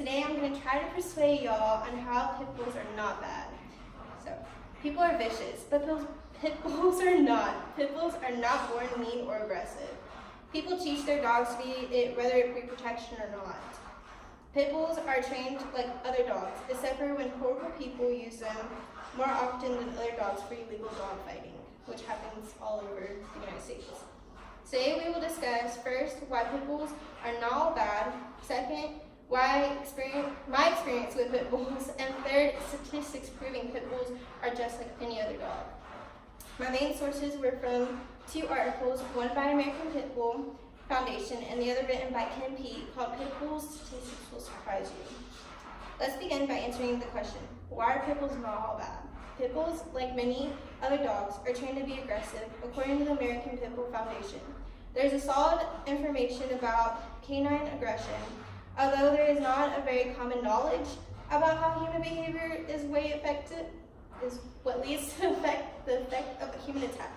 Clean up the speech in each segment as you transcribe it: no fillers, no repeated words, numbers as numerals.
today I'm going to try to persuade y'all on how pit bulls are not bad. So, people are vicious, but pit bulls are not. Pit bulls are not born mean or aggressive. People teach their dogs to be it, whether it be protection or not. Pit bulls are trained like other dogs, except for when horrible people use them more often than other dogs for illegal dog fighting, which happens all over the United States. Today we will discuss first why pit bulls are not all bad, second, my experience with pit bulls, and third, statistics proving pit bulls are just like any other dog. My main sources were from two articles, one by American Pit Bull Foundation and the other written by Ken P. called Pit Bulls Statistics Will Surprise You. Let's begin by answering the question, why are pit bulls not all bad? Pit bulls, like many other dogs, are trained to be aggressive, according to the American Pit Bull Foundation. There's a solid information about canine aggression, although there is not a very common knowledge about how human behavior is what leads to the effect of a human attack.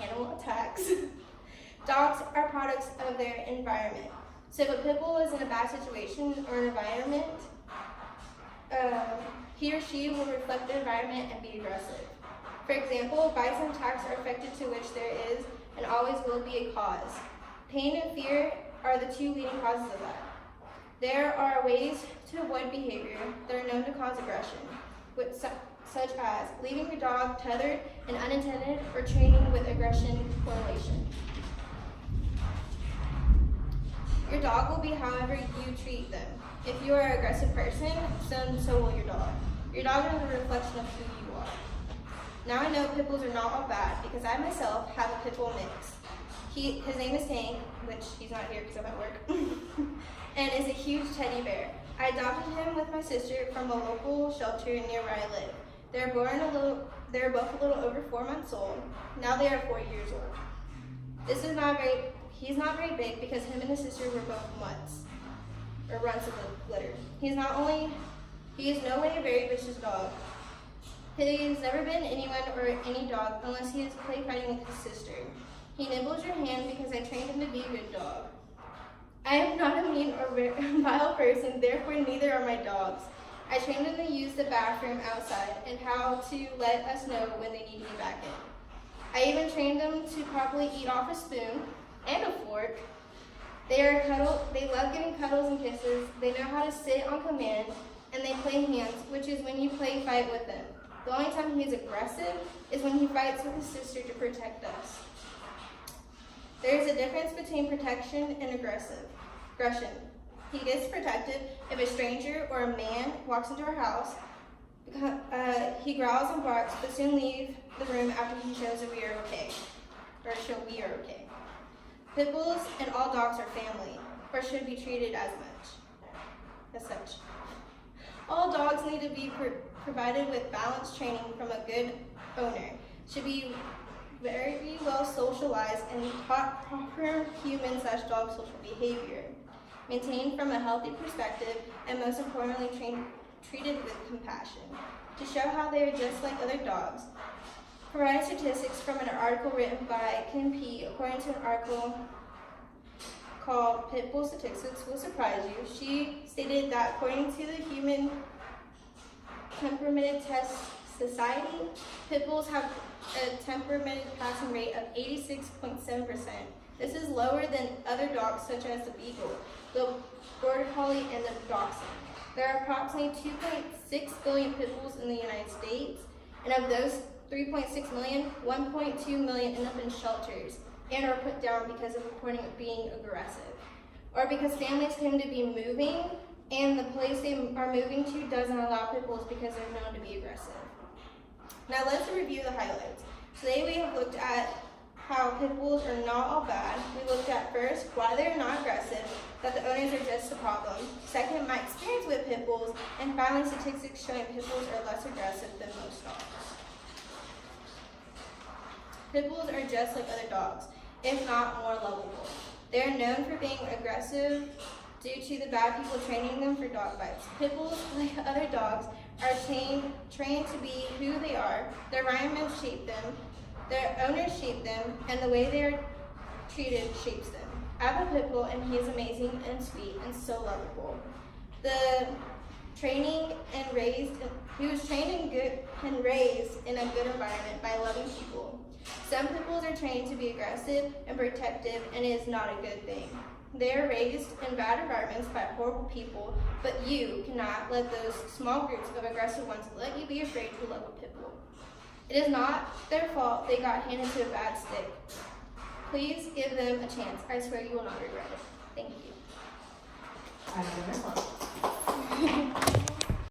Animal attacks. Dogs are products of their environment. So if a pit bull is in a bad situation or an environment, he or she will reflect the environment and be aggressive. For example, bites and attacks are affected to which there is and always will be a cause. Pain and fear are the two leading causes of that. There are ways to avoid behavior that are known to cause aggression, such as leaving your dog tethered and unintended or training with aggression correlation. Your dog will be however you treat them. If you are an aggressive person, then so will your dog. Your dog is a reflection of who you are. Now I know pit bulls are not all bad because I myself have a pit bull mix. His name is Tank, which he's not here because I'm at work, and is a huge teddy bear. I adopted him with my sister from a local shelter near where I live. They're both a little over 4 months old. Now they are 4 years old. He's not very big because him and his sister were both runts of the litter. He is no way a very vicious dog. He's never been anyone or any dog unless he is play fighting with his sister. He nibbles your hand because I trained him to be a good dog. I am not a mean or vile person, therefore neither are my dogs. I trained them to use the bathroom outside and how to let us know when they need to be back in. I even trained them to properly eat off a spoon and a fork. They love giving cuddles and kisses. They know how to sit on command, and they play hands, which is when you play fight with them. The only time he is aggressive is when he fights with his sister to protect us. There is a difference between protection and aggression. He gets protected if a stranger or a man walks into our house. He growls and barks, but soon leaves the room after he shows that we are okay. Pit bulls and all dogs are family, or should be treated as such. All dogs need to be provided with balanced training from a good owner. Should be very well socialized and taught proper human/dog social behavior. Maintained from a healthy perspective, and most importantly, treated with compassion. To show how they are just like other dogs, provide statistics from an article written by Ken P. According to an article called Pit Bull Statistics Will Surprise You, she stated that according to the Human Temperament Test Society, pit bulls have a temperament passing rate of 86.7%. This is lower than other dogs such as the beagle, the border collie, and the dachshund. There are approximately 2.6 billion pit bulls in the United States, and of those 3.6 million, 1.2 million end up in shelters and are put down because of reporting of being aggressive, or because families tend to be moving and the place they are moving to doesn't allow pit bulls because they're known to be aggressive. Now let's review the highlights. Today we have looked at how pit bulls are not all bad. We looked at first why they're not aggressive, that the owners are just a problem. Second, my experience with pit bulls, and finally statistics showing pit bulls are less aggressive than most dogs. Pit bulls are just like other dogs, if not more lovable. They are known for being aggressive due to the bad people training them for dog bites. Pit bulls, like other dogs, are trained to be who they are. Their environment shaped them, their owners shape them, and the way they are treated shapes them. I have a pit bull, and he is amazing and sweet and so lovable. He was trained and raised in a good environment by loving people. Some pitbulls are trained to be aggressive and protective, and it is not a good thing. They are raised in bad environments by horrible people, but you cannot let those small groups of aggressive ones let you be afraid to love a pitbull. It is not their fault they got handed to a bad stick. Please give them a chance. I swear you will not regret it. Thank you. I have one.